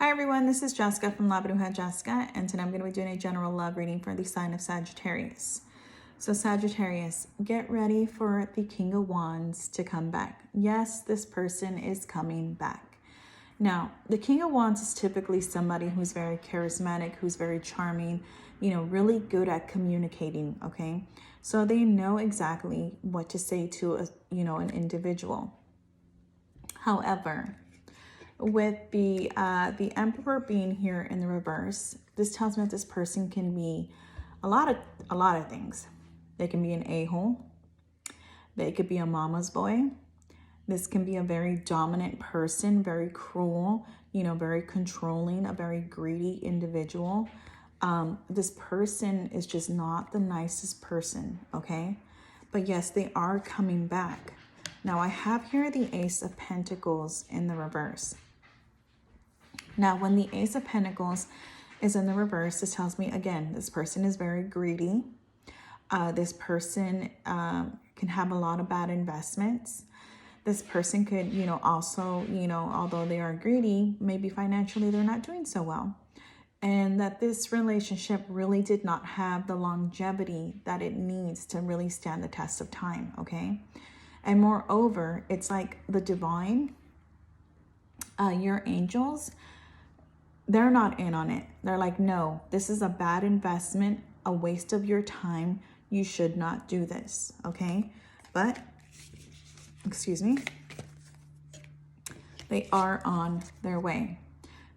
Hi everyone, this is Jessica from Labrujajessica, and today I'm going to be doing a general love reading for the sign of Sagittarius. So Sagittarius, get ready for the King of Wands to come back. Yes, this person is coming back. Now, the King of Wands is typically somebody who's very charismatic, who's very charming, really good at communicating, okay? So they know exactly what to say to an individual. However, with the Emperor being here in the reverse, this tells me that this person can be a lot of things. They can be an a-hole. They could be a mama's boy. This can be a very dominant person, very cruel, very controlling, a very greedy individual. This person is just not the nicest person, okay? But yes, they are coming back. Now I have here the Ace of Pentacles in the reverse. Now, when the Ace of Pentacles is in the reverse, this tells me, again, this person is very greedy. This person can have a lot of bad investments. This person could, also, although they are greedy, maybe financially they're not doing so well. And that this relationship really did not have the longevity that it needs to really stand the test of time, okay? And moreover, it's like the divine, your angels, they're not in on it. They're like, no, this is a bad investment, a waste of your time. You should not do this, okay? But, excuse me, they are on their way.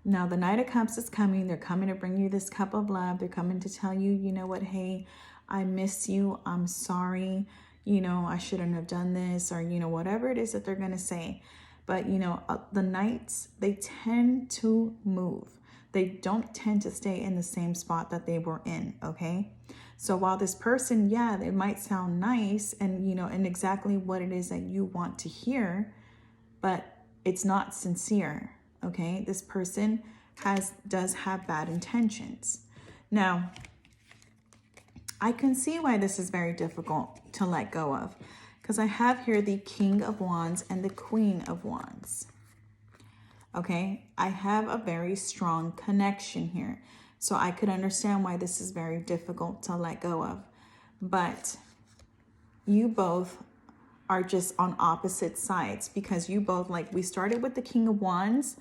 Now, the Knight of Cups is coming. They're coming to bring you this cup of love. They're coming to tell you, you know what, hey, I miss you. I'm sorry. I shouldn't have done this, or, whatever it is that they're going to say. But, the Knights, they tend to move. They don't tend to stay in the same spot that they were in, okay? So while this person, yeah, it might sound nice and, and exactly what it is that you want to hear, but it's not sincere, okay? This person does have bad intentions. Now, I can see why this is very difficult to let go of, because I have here the King of Wands and the Queen of Wands. Okay, I have a very strong connection here. So I could understand why this is very difficult to let go of. But you both are just on opposite sides, because you both, like, we started with the King of Wands,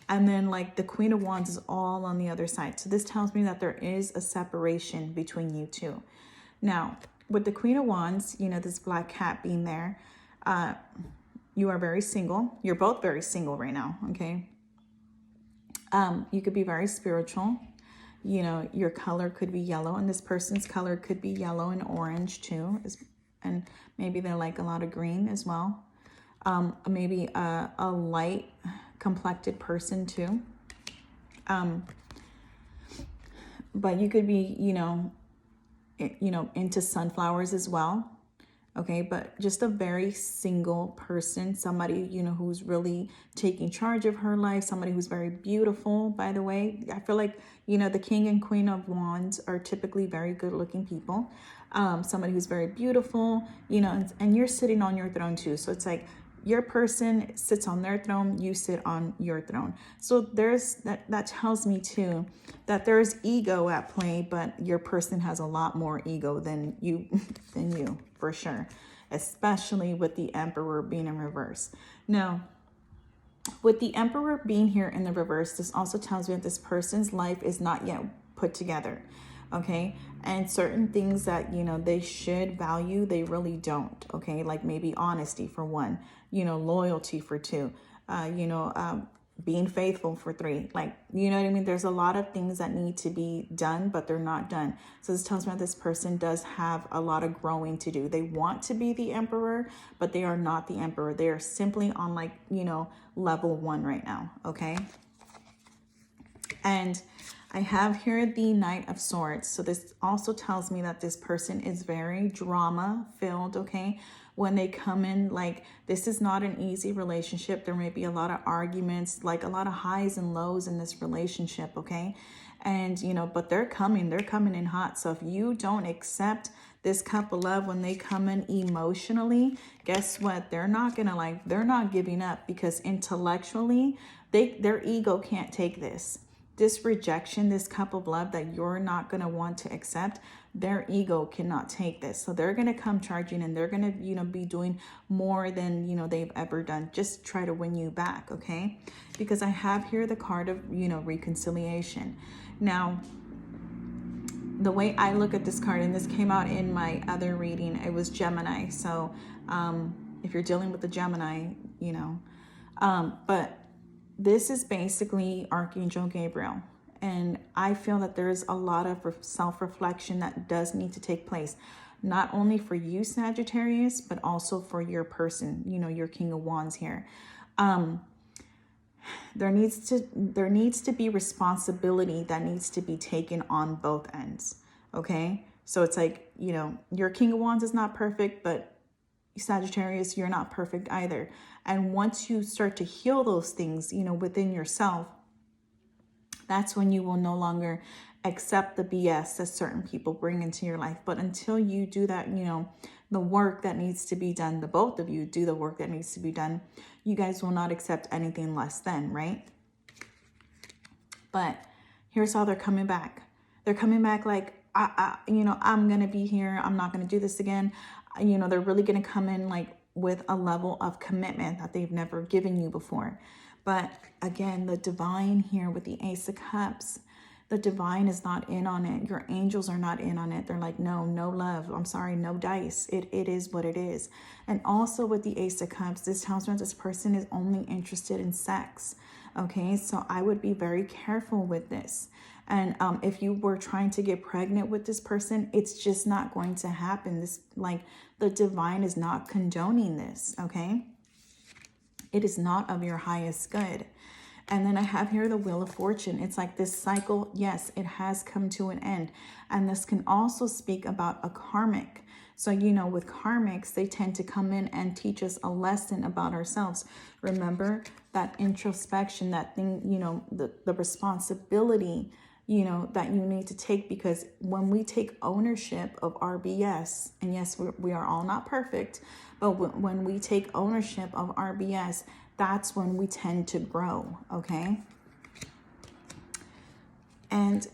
and then like the Queen of Wands is all on the other side. So this tells me that there is a separation between you two. Now, with the Queen of Wands, this black cat being there, you are very single. You're both very single right now, okay? You could be very spiritual. Your color could be yellow, and this person's color could be yellow and orange too. And maybe they like a lot of green as well. Maybe a light complected person too. But you could be, into sunflowers as well. Okay, but just a very single person, somebody, who's really taking charge of her life, somebody who's very beautiful, by the way. I feel like, the King and Queen of Wands are typically very good looking people. Somebody who's very beautiful, and you're sitting on your throne too. So it's like your person sits on their throne, you sit on your throne. So there's that tells me too that there's ego at play, but your person has a lot more ego than you for sure, especially with the Emperor being in reverse. Now, with the Emperor being here in the reverse, this also tells me that this person's life is not yet put together, okay? And certain things that, they should value, they really don't, okay? Like maybe honesty for one, loyalty for two, being faithful for three. Like, you know what I mean? There's a lot of things that need to be done, but they're not done. So this tells me that this person does have a lot of growing to do. They want to be the Emperor, but they are not the Emperor. They are simply on like, level 1 right now, okay? And I have here the Knight of Swords. So this also tells me that this person is very drama filled, okay? When they come in, like, this is not an easy relationship. There may be a lot of arguments, like a lot of highs and lows in this relationship, okay? And, but they're coming in hot. So if you don't accept this cup of love when they come in emotionally, guess what? They're not giving up, because intellectually, Their ego can't take this. This rejection, this cup of love that you're not going to want to accept, their ego cannot take this. So they're going to come charging, and they're going to, be doing more than, they've ever done. Just try to win you back, okay? Because I have here the card of, reconciliation. Now, the way I look at this card, and this came out in my other reading, it was Gemini. So if you're dealing with the Gemini, but this is basically Archangel Gabriel. And I feel that there's a lot of self-reflection that does need to take place, not only for you, Sagittarius, but also for your person, your King of Wands here. There needs to be responsibility that needs to be taken on both ends. Okay. So it's like, your King of Wands is not perfect, but Sagittarius, you're not perfect either. And once you start to heal those things, within yourself, that's when you will no longer accept the BS that certain people bring into your life. But until you do that, the work that needs to be done, the both of you do the work that needs to be done, you guys will not accept anything less than, right? But here's how they're coming back. They're coming back like, I'm going to be here. I'm not going to do this again. They're really going to come in like with a level of commitment that they've never given you before. But again, the divine here with the Ace of Cups, the divine is not in on it. Your angels are not in on it. They're like, no love. I'm sorry, no dice. It is what it is. And also with the Ace of Cups, this tells me this person is only interested in sex. Okay, so I would be very careful with this. And if you were trying to get pregnant with this person, it's just not going to happen. This, like, the divine is not condoning this, okay? It is not of your highest good. And then I have here the Wheel of Fortune. It's like this cycle, yes, it has come to an end. And this can also speak about a karmic. So, with karmics, they tend to come in and teach us a lesson about ourselves. Remember that introspection, that thing, the responsibility, that you need to take, because when we take ownership of our BS, and yes, we are all not perfect, but when we take ownership of our BS, that's when we tend to grow, okay? And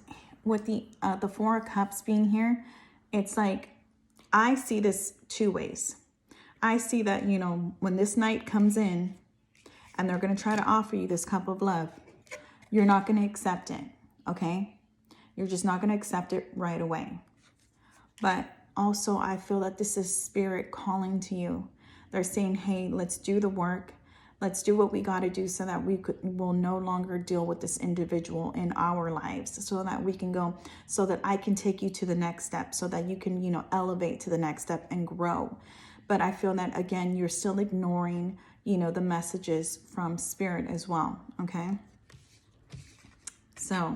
with the Four of Cups being here, it's like, I see this two ways. I see that, when this night comes in and they're going to try to offer you this cup of love, you're not going to accept it, okay? You're just not going to accept it right away. But also, I feel that this is spirit calling to you. They're saying, hey, let's do the work. Let's do what we got to do so that will no longer deal with this individual in our lives, so that we can go, so that I can take you to the next step, so that you can, elevate to the next step and grow. But I feel that, again, you're still ignoring, the messages from spirit as well, okay? So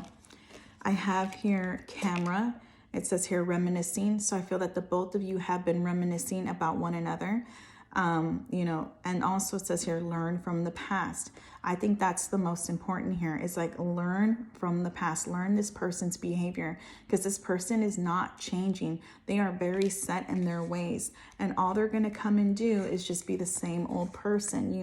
I have here camera. It says here reminiscing. So I feel that the both of you have been reminiscing about one another. And also it says here, learn from the past. I think that's the most important here. It's like, learn from the past, learn this person's behavior, because this person is not changing. They are very set in their ways, and all they're going to come and do is just be the same old person,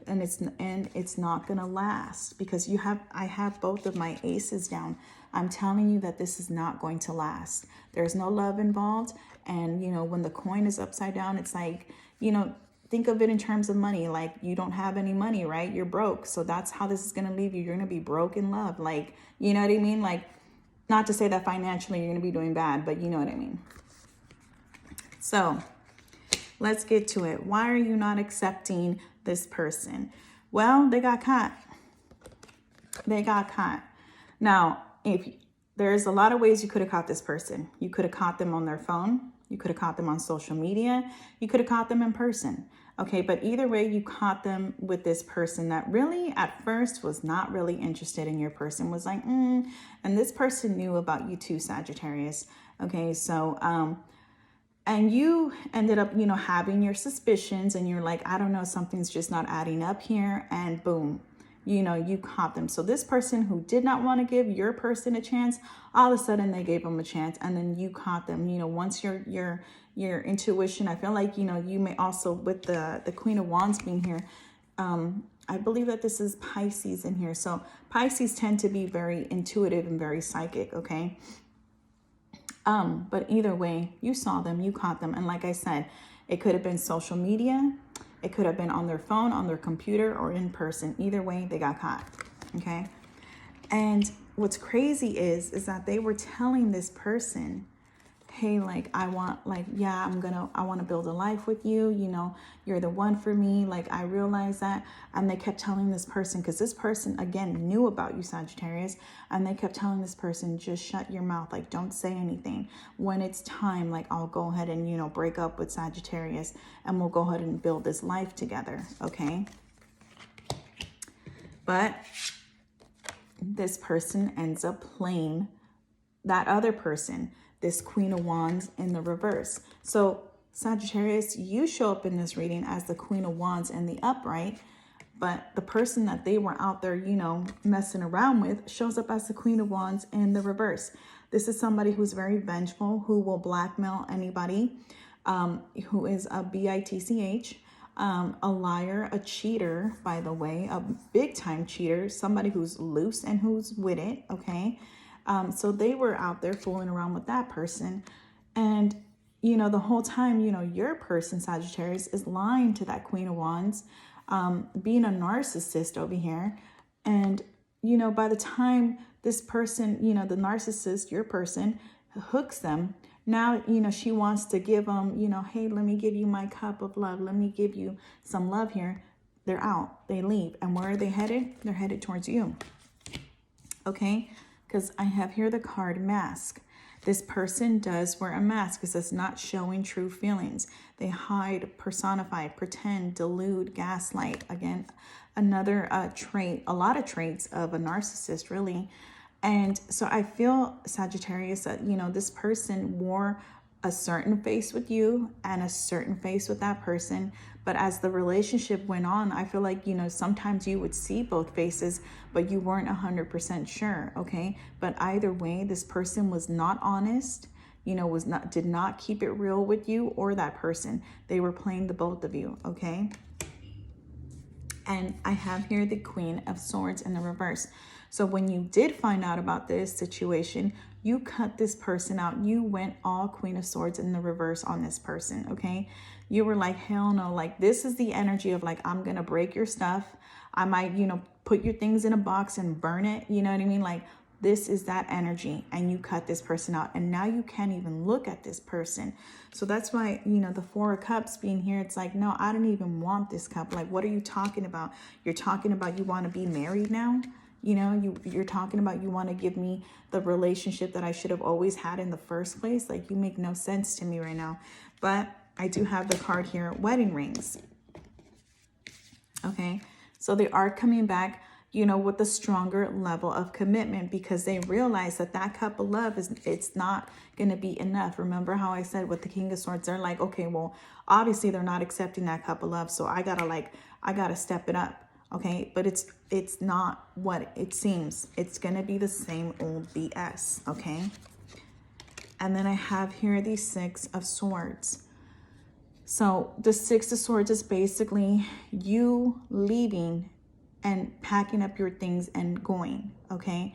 and it's not going to last, because I have both of my aces down. I'm telling you that this is not going to last. There's no love involved. And, when the coin is upside down, it's like, think of it in terms of money. Like, you don't have any money, right? You're broke. So that's how this is going to leave you. You're going to be broke in love. Like, you know what I mean? Like, not to say that financially you're going to be doing bad, but you know what I mean? So let's get to it. Why are you not accepting this person? Well, they got caught. They got caught. Now, there's a lot of ways you could have caught this person. You could have caught them on their phone. You could have caught them on social media. You could have caught them in person. Okay, but either way, you caught them with this person that really at first was not really interested in your person, was like, and this person knew about you too, Sagittarius. Okay, so, and you ended up, having your suspicions, and you're like, I don't know, something's just not adding up here, and boom, you caught them. So this person who did not want to give your person a chance, all of a sudden they gave them a chance, and then you caught them. Once your intuition, I feel like, you may also, with the Queen of Wands being here, I believe that this is Pisces in here. So Pisces tend to be very intuitive and very psychic, okay? But either way, you saw them, you caught them. And like I said, it could have been social media. It could have been on their phone, on their computer, or in person. Either way, they got caught, okay? And what's crazy is that they were telling this person, hey, like, I want to build a life with you. You know, you're the one for me. Like, I realize that. And they kept telling this person, because this person, again, knew about you, Sagittarius. And they kept telling this person, just shut your mouth. Like, don't say anything. When it's time, like, I'll go ahead and, you know, break up with Sagittarius and we'll go ahead and build this life together. Okay. But this person ends up playing that other person, this Queen of Wands in the reverse. So Sagittarius, you show up in this reading as the Queen of Wands in the upright, but the person that they were out there, you know, messing around with shows up as the Queen of Wands in the reverse. This is somebody who's very vengeful, who will blackmail anybody, who is a bitch, a liar, a cheater, by the way, a big time cheater, somebody who's loose and who's with it, okay? So they were out there fooling around with that person. And, you know, the whole time, you know, your person, Sagittarius, is lying to that Queen of Wands, being a narcissist over here. And, you know, by the time this person, you know, the narcissist, your person, hooks them, now, you know, she wants to give them, you know, hey, let me give you my cup of love. Let me give you some love here. They're out. They leave. And where are they headed? They're headed towards you. Okay? Because I have here the card mask. This person does wear a mask because it's not showing true feelings. They hide, personify, pretend, delude, gaslight. Again, another trait, a lot of traits of a narcissist, really. And so I feel, Sagittarius, that, you know, this person wore a certain face with you and a certain face with that person. But as the relationship went on, I feel like, you know, sometimes you would see both faces, but you weren't 100% sure. Okay. But either way, this person was not honest, you know, did not keep it real with you or that person. They were playing the both of you. Okay. And I have here the Queen of Swords in the reverse. So when you did find out about this situation, you cut this person out. You went all Queen of Swords in the reverse on this person, okay? You were like, hell no. Like, this is the energy of like, I'm going to break your stuff. I might, you know, put your things in a box and burn it. You know what I mean? Like, this is that energy. And you cut this person out. And now you can't even look at this person. So that's why, you know, the Four of Cups being here, it's like, no, I don't even want this cup. Like, what are you talking about? You're talking about you want to be married now? You know, you're talking about you want to give me the relationship that I should have always had in the first place. Like, you make no sense to me right now. But I do have the card here, wedding rings. Okay, so they are coming back, you know, with a stronger level of commitment because they realize that that cup of love it's not going to be enough. Remember how I said with the King of Swords, they're like, okay, well, obviously they're not accepting that cup of love. So I gotta step it up. Okay, but it's not what it seems. It's gonna be the same old BS, okay? And then I have here the Six of Swords. So the Six of Swords is basically you leaving and packing up your things and going, okay?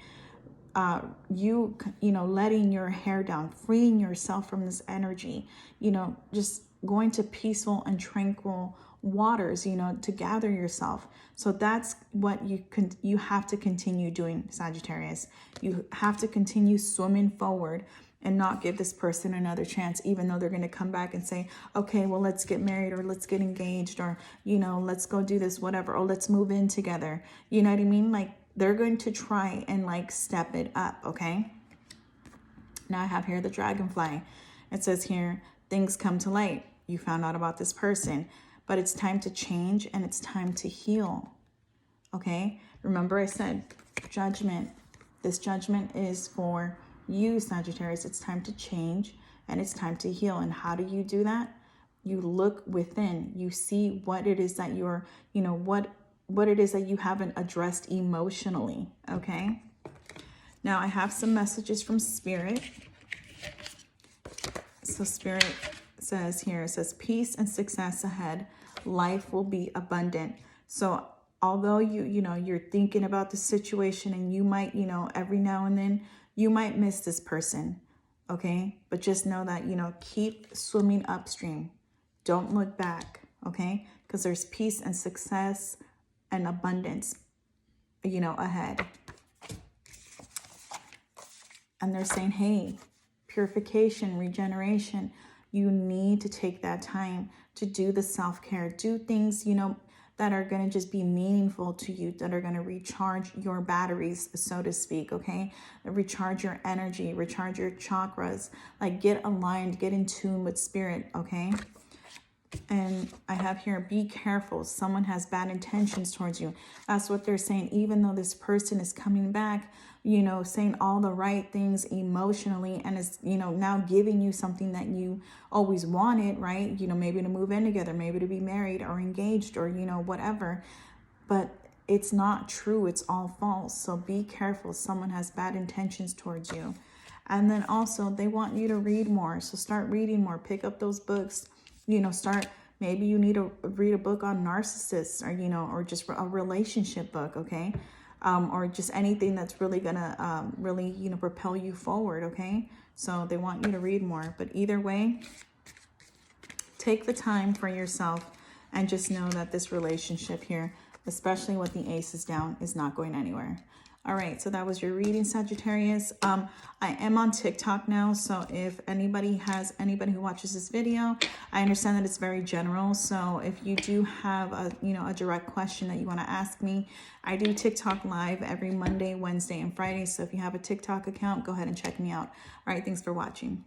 You know, letting your hair down, freeing yourself from this energy, you know, just going to peaceful and tranquil waters, you know, to gather yourself. So that's what you have to continue doing, Sagittarius. You have to continue swimming forward and not give this person another chance, even though they're going to come back and say, okay, well, let's get married or let's get engaged or, you know, let's go do this, whatever, or let's move in together. You know what I mean? Like, they're going to try and like step it up. Okay. Now I have here the dragonfly. It says here, things come to light. You found out about this person, but it's time to change and it's time to heal. Okay. Remember I said judgment. This judgment is for you, Sagittarius. It's time to change and it's time to heal. And how do you do that? You look within, you see what it is that you're, you know, what it is that you haven't addressed emotionally. Okay. Now I have some messages from Spirit. So Spirit says here, it says peace and success ahead. Life will be abundant. So although you're thinking about the situation, and you might, every now and then you might miss this person, okay? But just know that, keep swimming upstream. Don't look back, okay? Because there's peace and success and abundance, ahead. And they're saying, hey, purification, regeneration, you need to take that time to do the self-care. Do things, that are going to just be meaningful to you, that are going to recharge your batteries, so to speak, okay? Recharge your energy, recharge your chakras. Like, get aligned, get in tune with spirit, okay? And I have here, be careful. Someone has bad intentions towards you. That's what they're saying. Even though this person is coming back, saying all the right things emotionally, and is, now giving you something that you always wanted, right? Maybe to move in together, maybe to be married or engaged, or, whatever. But it's not true. It's all false. So be careful. Someone has bad intentions towards you. And then also they want you to read more. So start reading more. Pick up those books. Maybe you need to read a book on narcissists, or, or just a relationship book, okay? Or just anything that's really gonna really, propel you forward, okay? So they want you to read more. But either way, take the time for yourself, and just know that this relationship here, especially with the aces down, is not going anywhere. All right, so that was your reading, Sagittarius. I am on TikTok now, so if anybody who watches this video, I understand that it's very general. So if you do have a direct question that you want to ask me, I do TikTok live every Monday, Wednesday, and Friday. So if you have a TikTok account, go ahead and check me out. All right, thanks for watching.